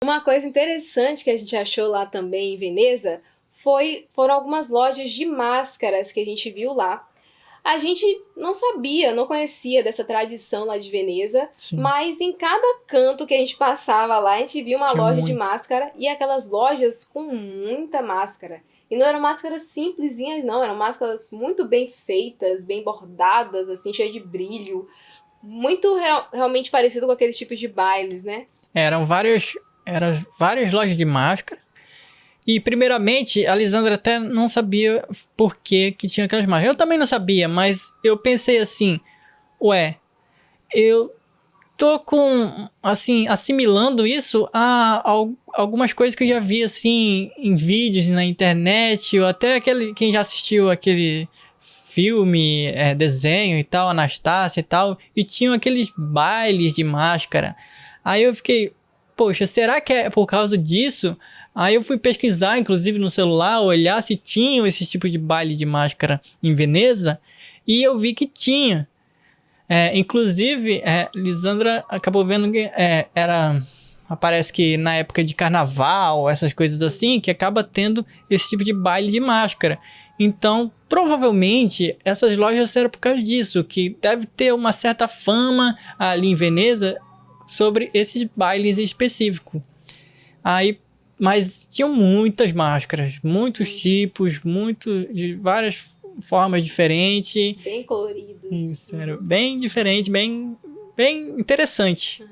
Uma coisa interessante que a gente achou lá também em Veneza foram algumas lojas de máscaras que a gente viu lá. A gente não sabia, não conhecia dessa tradição lá de Veneza, Sim, mas em cada canto que a gente passava lá, a gente via uma tinha loja de muito. máscara e aquelas lojas com muita máscara. E não eram máscaras simplesinhas, não, eram máscaras muito bem feitas, bem bordadas, assim, cheias de brilho. Muito realmente parecido com aqueles tipos de bailes, né? Eram várias lojas de máscara. E primeiramente, a Lisandra até não sabia por que tinha aquelas máscaras. Eu também não sabia, mas eu pensei assim, ué, eu tô assim, assimilando isso a algumas coisas que eu já vi, assim, em vídeos na internet, ou até quem já assistiu aquele filme, desenho e tal, Anastácia e tal, e tinham aqueles bailes de máscara. Aí eu fiquei, poxa, será que é por causa disso? Aí eu fui pesquisar, inclusive no celular, olhar se tinham esse tipo de baile de máscara em Veneza, e eu vi que tinha. Inclusive, Lisandra acabou vendo que parece que na época de carnaval, essas coisas assim, que acaba tendo esse tipo de baile de máscara. Então, provavelmente, essas lojas eram por causa disso, que deve ter uma certa fama ali em Veneza sobre esses bailes específicos. Aí, mas tinham muitas máscaras, muitos tipos, de várias formas diferentes. Bem coloridos. Isso, era bem diferente, bem interessante.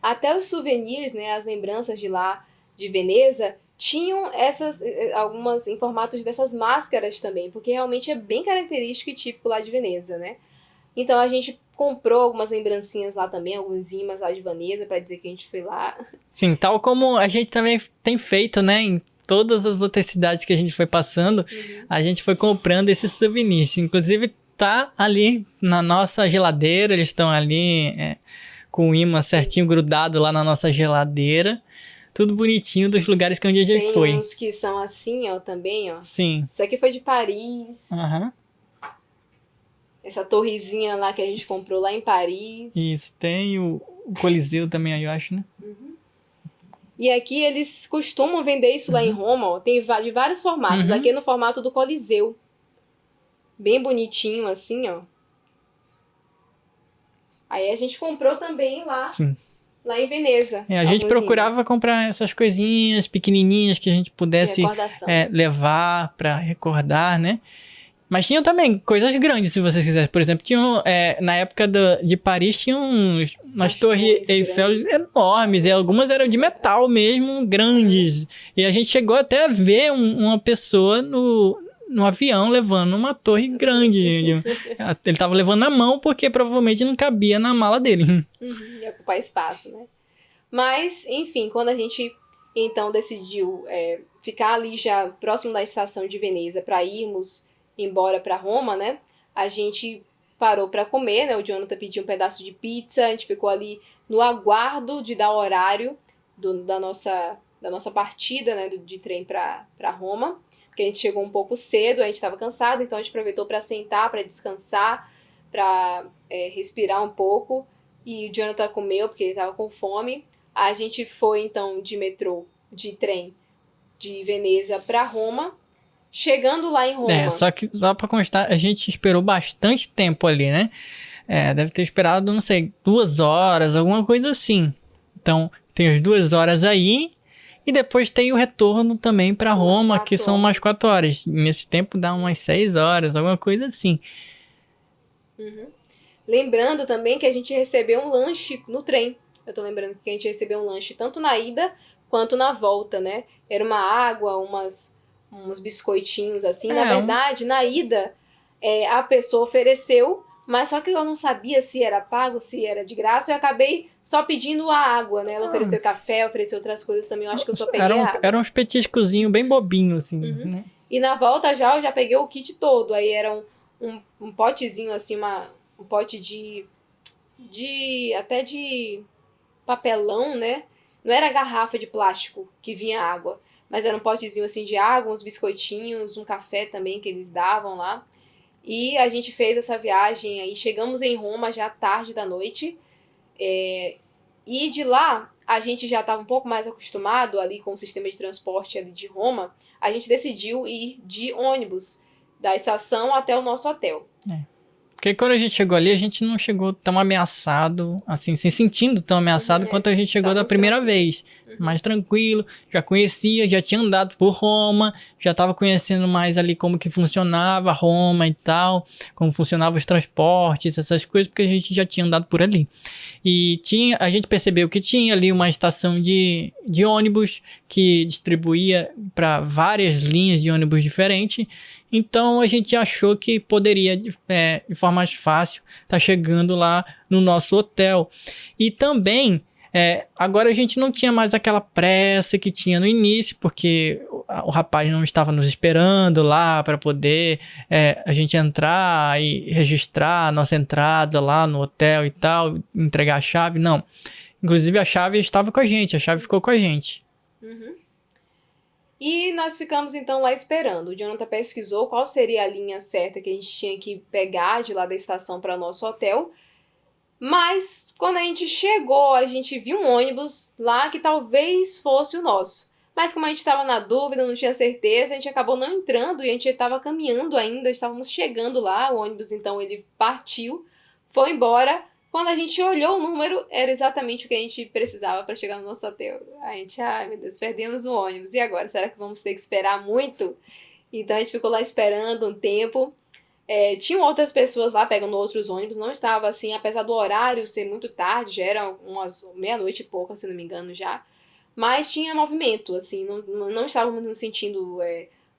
Até os souvenirs, né, as lembranças de lá, de Veneza, tinham essas algumas em formatos dessas máscaras também, porque realmente é bem característico e típico lá de Veneza, né? Então a gente comprou algumas lembrancinhas lá também, alguns imãs lá de Veneza para dizer que a gente foi lá. Sim, tal como a gente também tem feito, né, em todas as outras cidades que a gente foi passando, a gente foi comprando esses souvenirs. Inclusive, tá ali na nossa geladeira, eles estão ali com o imã Sim. certinho grudado lá na nossa geladeira. Tudo bonitinho dos lugares que onde a gente Tem foi. uns que são assim, ó, também, ó. Sim. Isso aqui foi de Paris. Aham. Essa torrezinha lá que a gente comprou lá em Paris. Isso. Tem o Coliseu também aí, eu acho, né? E aqui eles costumam vender isso lá em Roma, ó. Tem de vários formatos. Aqui Uhum. é no formato do Coliseu. Bem bonitinho, assim, ó. Aí a gente comprou também Sim. lá em Veneza, A gente alguns procurava imãs comprar essas coisinhas pequenininhas que a gente de pudesse recordação. levar pra recordar, né? Mas tinham também coisas grandes, se vocês quiserem. Por exemplo, na época de Paris, tinham umas As torres torres Eiffel grandes. enormes, e algumas eram de metal mesmo, grandes. E a gente chegou até a ver uma pessoa no avião levando uma torre grande. Ele tava levando na mão porque provavelmente não cabia na mala dele. Ia ocupar espaço, né? Mas, enfim, quando a gente então decidiu ficar ali já próximo da estação de Veneza para irmos embora para Roma, né? A gente parou para comer, né? O Jonathan pediu um pedaço de pizza, a gente ficou ali no aguardo de dar o horário da nossa partida, né? De trem para Roma, porque a gente chegou um pouco cedo, a gente estava cansado, então a gente aproveitou para sentar, para descansar, para respirar um pouco. E o Jonathan comeu porque ele estava com fome. A gente foi então de metrô, de trem, de Veneza para Roma. Chegando lá em Roma, Só que só pra constar, a gente esperou bastante tempo ali, né? Deve ter esperado, não sei, 2 horas, alguma coisa assim. Então, tem as 2 horas aí. E depois tem o retorno também pra umas Roma, que quatro são umas horas. 4 horas. Nesse tempo dá umas 6 horas, alguma coisa assim. Lembrando também que a gente recebeu um lanche no trem. Eu tô lembrando que a gente recebeu um lanche tanto na ida quanto na volta, né? Era uma água, uns biscoitinhos assim. Na É, um, verdade, na ida, a pessoa ofereceu, mas só que eu não sabia se era pago, se era de graça. Eu acabei só pedindo a água, né? Ela ofereceu café, ofereceu outras coisas também. Eu acho que eu só peguei a era água. uns petiscozinhos bem bobinhos, assim, né? E na volta já eu já peguei o kit todo. Aí era um potezinho assim, um pote até de papelão, né? Não era garrafa de plástico que vinha água, mas era um potezinho assim de água, uns biscoitinhos, um café também que eles davam lá. E a gente fez essa viagem aí, chegamos em Roma já tarde da noite. E de lá, a gente já estava um pouco mais acostumado ali com o sistema de transporte ali de Roma, a gente decidiu ir de ônibus da estação até o nosso hotel. Porque quando a gente chegou ali, a gente não chegou tão ameaçado, assim, se sentindo tão ameaçado quanto a gente chegou da primeira vez. Mais tranquilo, já conhecia, já tinha andado por Roma, já estava conhecendo mais ali como que funcionava Roma e tal, como funcionavam os transportes, essas coisas, porque a gente já tinha andado por ali. E a gente percebeu que tinha ali uma estação de ônibus que distribuía para várias linhas de ônibus diferentes. Então a gente achou que poderia, de forma mais fácil, estar chegando lá no nosso hotel. E também, agora a gente não tinha mais aquela pressa que tinha no início, porque o rapaz não estava nos esperando lá para poder a gente entrar e registrar a nossa entrada lá no hotel e tal, entregar a chave. Não. Inclusive a chave estava com a gente, a chave ficou com a gente. E nós ficamos então lá esperando. O Jonathan pesquisou qual seria a linha certa que a gente tinha que pegar de lá da estação para o nosso hotel. Mas quando a gente chegou, a gente viu um ônibus lá que talvez fosse o nosso. Mas como a gente estava na dúvida, não tinha certeza, a gente acabou não entrando e a gente estava caminhando ainda, estávamos chegando lá. O ônibus então ele partiu, foi embora. Quando a gente olhou o número, era exatamente o que a gente precisava para chegar no nosso hotel. A gente, ai meu Deus, perdemos o ônibus. E agora? Será que vamos ter que esperar muito? Então a gente ficou lá esperando um tempo. Tinham outras pessoas lá pegando outros ônibus, não estava assim, apesar do horário ser muito tarde, já era umas meia-noite e pouca, se não me engano já. Mas tinha movimento, assim, não estávamos nos sentindo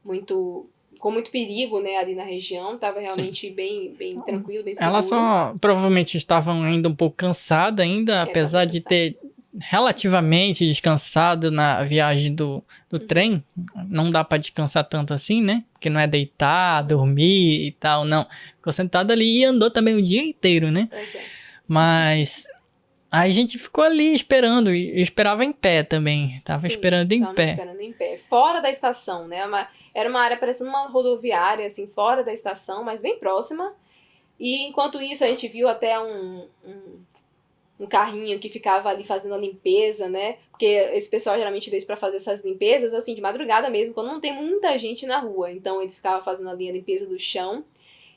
muito com muito perigo, né, ali na região, estava realmente bem tranquilo, bem seguro. Ela só provavelmente estavam ainda um pouco cansada ainda, apesar de ter relativamente descansado na viagem do trem. Não dá pra descansar tanto assim, né? Porque não é deitar, dormir e tal, não. Ficou sentado ali e andou também o dia inteiro, né? Pois é. Mas aí a gente ficou ali esperando, e esperava em pé também. Tava esperando em pé. Esperando em pé. Fora da estação, né? Era uma área parecendo uma rodoviária, assim, fora da estação, mas bem próxima. E enquanto isso a gente viu até um carrinho que ficava ali fazendo a limpeza, né? Porque esse pessoal geralmente deixa pra fazer essas limpezas, assim, de madrugada mesmo, quando não tem muita gente na rua. Então eles ficavam fazendo ali a limpeza do chão.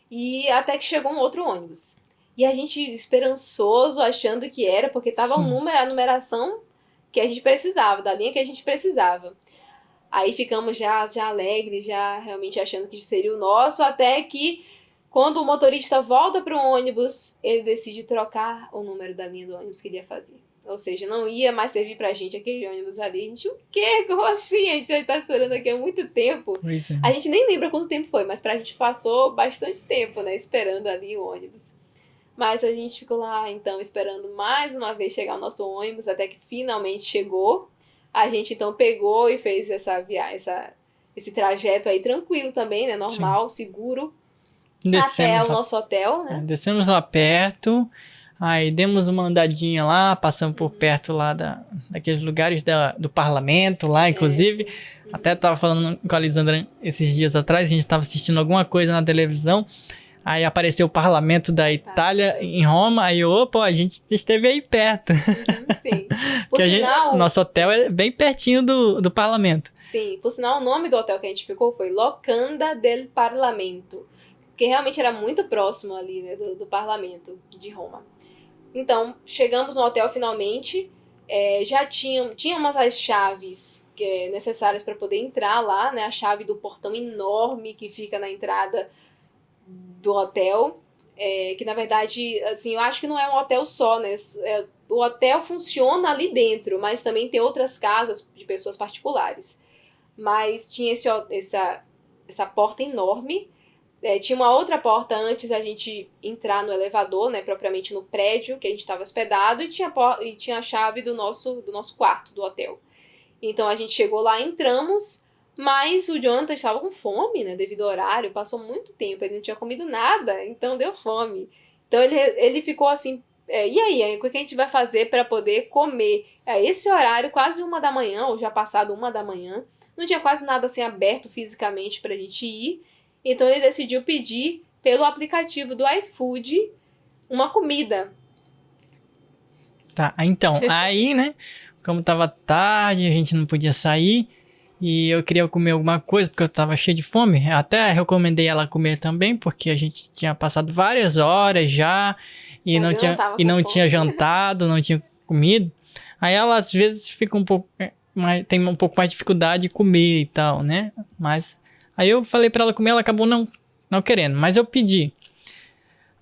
E até que chegou um outro ônibus. E a gente esperançoso, achando que era, porque tava a numeração que a gente precisava, da linha que a gente precisava. Aí ficamos já alegres, já realmente achando que seria o nosso, até que quando o motorista volta para o ônibus, ele decide trocar o número da linha do ônibus que ele ia fazer. Ou seja, não ia mais servir pra gente aquele ônibus ali. A gente, o quê? Como assim? A gente já tá esperando aqui há muito tempo. A gente nem lembra quanto tempo foi, mas pra gente passou bastante tempo, né? Esperando ali o ônibus. Mas a gente ficou lá, então, esperando mais uma vez chegar o nosso ônibus, até que finalmente chegou. A gente, então, pegou e fez esse trajeto aí tranquilo também, né? Normal, seguro. Até o nosso hotel, né? Descemos lá perto, aí demos uma andadinha lá, passamos por perto lá daqueles lugares do parlamento lá, inclusive. Até tava falando com a Lisandra esses dias atrás, a gente tava assistindo alguma coisa na televisão, aí apareceu o parlamento da Itália em Roma, aí opa, a gente esteve aí perto. Sim. Por sinal, nosso hotel é bem pertinho do parlamento. Sim, por sinal o nome do hotel que a gente ficou foi Locanda del Parlamento. Porque realmente era muito próximo ali, né, do parlamento de Roma. Então, chegamos no hotel finalmente, já tínhamos as chaves necessárias para poder entrar lá, né, a chave do portão enorme que fica na entrada do hotel, que na verdade, assim, eu acho que não é um hotel só, né, o hotel funciona ali dentro, mas também tem outras casas de pessoas particulares. Mas tinha essa porta enorme. Tinha uma outra porta antes da gente entrar no elevador, né, propriamente no prédio que a gente estava hospedado, e tinha a chave do nosso quarto, do hotel. Então a gente chegou lá, entramos, mas o Jonathan estava com fome, né, devido ao horário, passou muito tempo, ele não tinha comido nada, então deu fome. Então ele ficou assim, e aí, o que a gente vai fazer para poder comer? Esse horário, quase 1 da manhã, ou já passado 1 da manhã, não tinha quase nada assim aberto fisicamente pra gente ir. Então ele decidiu pedir pelo aplicativo do iFood uma comida. Tá, então, aí, né, como tava tarde, a gente não podia sair, e eu queria comer alguma coisa, porque eu tava cheio de fome. Até recomendei ela comer também, porque a gente tinha passado várias horas já, e Mas não eu não tinha, tava e com não fome. tinha jantado, não tinha comido. Aí ela, às vezes, fica um pouco, tem um pouco mais de dificuldade de comer e tal, né? Mas, aí eu falei pra ela comer, ela acabou não querendo, mas eu pedi.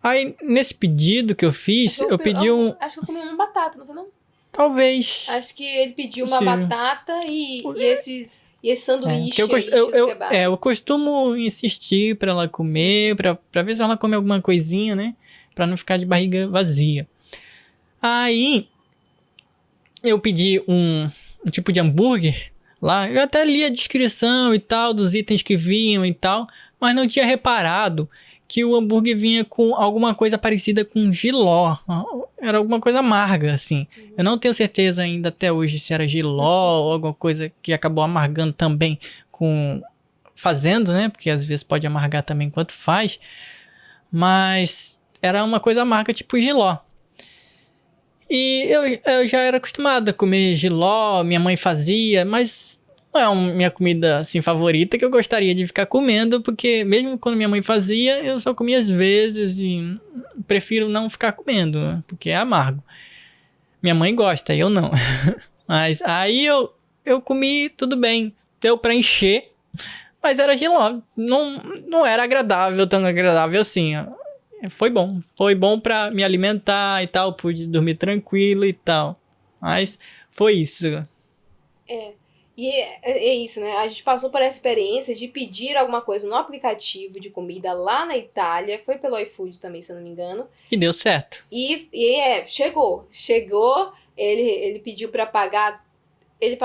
Aí, nesse pedido que eu fiz, eu pedi um. Acho que eu comi uma batata, não foi não? Talvez. Acho que ele pediu uma Possível. batata e esse Porque sanduíche aí, estilo kebab. eu costumo insistir pra ela comer, pra ver se ela come alguma coisinha, né? Pra não ficar de barriga vazia. Aí, eu pedi um tipo de hambúrguer lá. Eu até li a descrição e tal, dos itens que vinham e tal, mas não tinha reparado que o hambúrguer vinha com alguma coisa parecida com jiló. Era alguma coisa amarga, assim. Eu não tenho certeza ainda até hoje se era jiló ou alguma coisa que acabou amargando também com fazendo, né? Porque às vezes pode amargar também enquanto faz. Mas era uma coisa amarga tipo jiló. E eu já era acostumado a comer jiló, minha mãe fazia, mas não é minha comida assim favorita que eu gostaria de ficar comendo, porque mesmo quando minha mãe fazia, eu só comia às vezes e prefiro não ficar comendo, porque é amargo. Minha mãe gosta, eu não. Mas aí eu comi, tudo bem, deu pra encher, mas era jiló, não era agradável, tão agradável assim. Foi bom pra me alimentar e tal, pude dormir tranquilo e tal. Mas foi isso. É. E é isso, né? A gente passou por essa experiência de pedir alguma coisa no aplicativo de comida lá na Itália. Foi pelo iFood também, se eu não me engano. E deu certo. Chegou. Chegou, ele pediu pra pagar.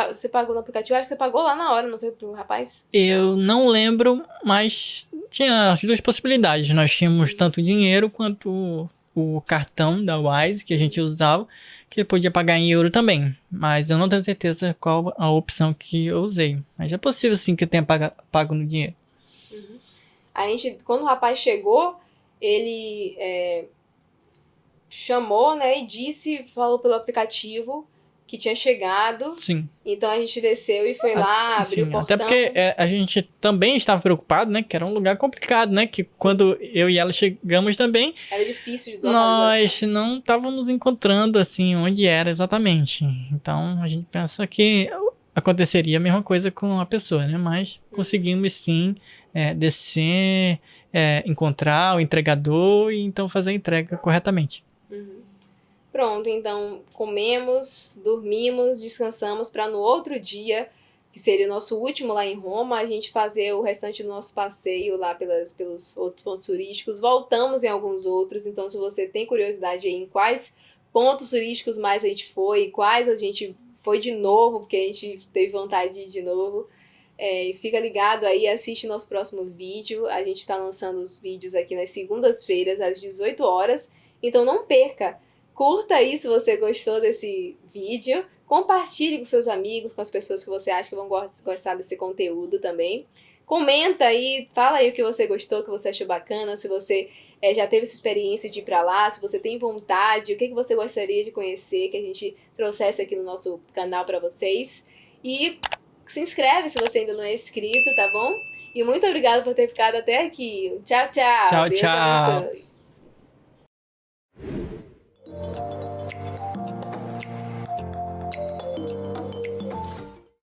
Você pagou no aplicativo? Acho que você pagou lá na hora, não foi pro rapaz? Eu não lembro, mas tinha as duas possibilidades. Nós tínhamos tanto dinheiro quanto o cartão da Wise que a gente usava, que podia pagar em euro também. Mas eu não tenho certeza qual a opção que eu usei. Mas é possível sim que eu tenha pago no dinheiro. Quando o rapaz chegou, ele chamou, né, e falou pelo aplicativo que tinha chegado. Sim. Então a gente desceu e foi lá, abriu o portão. Até porque a gente também estava preocupado, né? Que era um lugar complicado, né? Que quando eu e ela chegamos também, era difícil de nós não estávamos encontrando assim onde era exatamente. Então a gente pensou que aconteceria a mesma coisa com a pessoa, né? Mas conseguimos sim descer, encontrar o entregador e então fazer a entrega corretamente. Pronto, então comemos, dormimos, descansamos para no outro dia, que seria o nosso último lá em Roma, a gente fazer o restante do nosso passeio lá pelos outros pontos turísticos. Voltamos em alguns outros, então se você tem curiosidade aí em quais pontos turísticos mais a gente foi, quais a gente foi de novo, porque a gente teve vontade de ir de novo, fica ligado aí, assiste nosso próximo vídeo. A gente está lançando os vídeos aqui nas segundas-feiras às 18 horas, então não perca. Curta aí se você gostou desse vídeo, compartilhe com seus amigos, com as pessoas que você acha que vão gostar desse conteúdo também. Comenta aí, fala aí o que você gostou, o que você achou bacana, se você já teve essa experiência de ir pra lá, se você tem vontade, o que você gostaria de conhecer, que a gente trouxesse aqui no nosso canal pra vocês. E se inscreve se você ainda não é inscrito, tá bom? E muito obrigada por ter ficado até aqui. Tchau, tchau. Tchau, Deus tchau. abençoe.